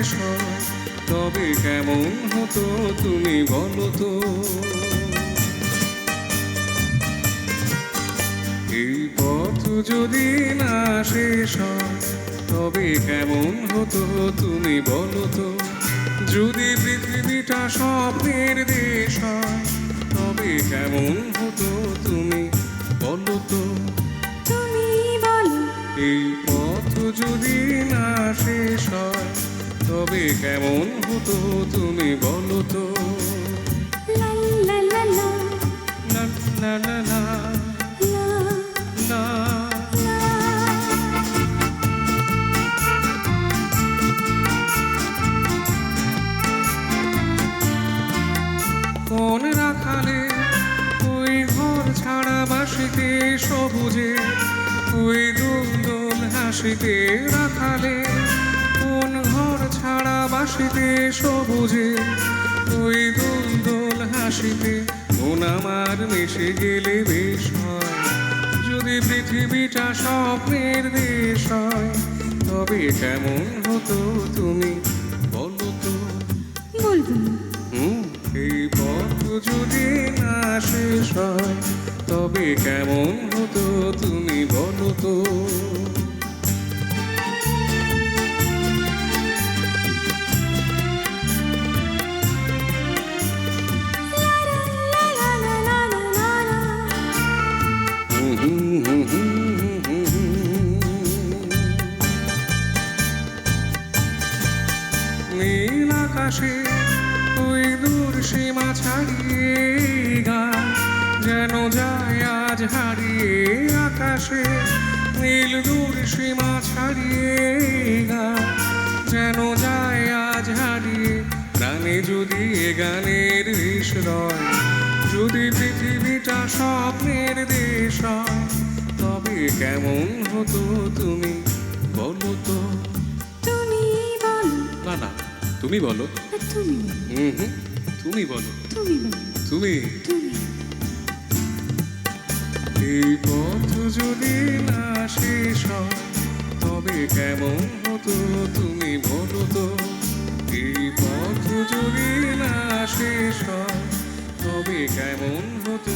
শেষ হয় তবে কেমন হতো তুমি বলো তো। এই পথ যদি না শেষ হয় তবে কেমন হতো তুমি বলো তো। যদি পৃথিবীটা স্বপ্নের দেশ হয় তবে কেমন হতো তুমি বলো তো। তুমি বলো এই পথ যদি না শেষ হয় তবে কেমন হতো তুমি বলো তো। লা লা লা লা না না না না লা না। লা। কোন রাখালে ওই ঘর ছাড়া বাসিতে সবুজে ওই দোল দোল হাসিতে রাখালে। কোন ঘর ছাড়া বাসিতে সবুজে ওই দোল দোল হাসিতে মন আমার মিশে গেলে বেশ হয়। যদি পৃথিবীটা স্বপ্নের দেশ হয় তবে কেমন হতো তুমি বলো তো। বলবো না। এই পথ যদি না শেষ হয় তবে কেমন হতো তুমি বলো তো। লা লা লা লা লা লা লা। নীল আকাশে ওই দূর সীমা ছাড়িয়ে গান যেন যায় আজ হারিয়ে। আকাশে নীল দূর সীমা ছাড়িয়ে গান যেন যায় আজ হারিয়ে। প্রাণে যদি এ গানের হৃদয় যদি পৃথিবীটা স্বপ্নের দেশ হয় তবে কেমন হতো তুমি বলো তো। তুমি বলো না না তুমি বলো। না, তুমি বলো তুমি বলো। তুমি বলো তুমি তুমি। এই পথ যদি না শেষ হয় তবে কেমন হতো তুমি বলো তো। এই পথ যদি না শেষ হয় তবে কেমন হতো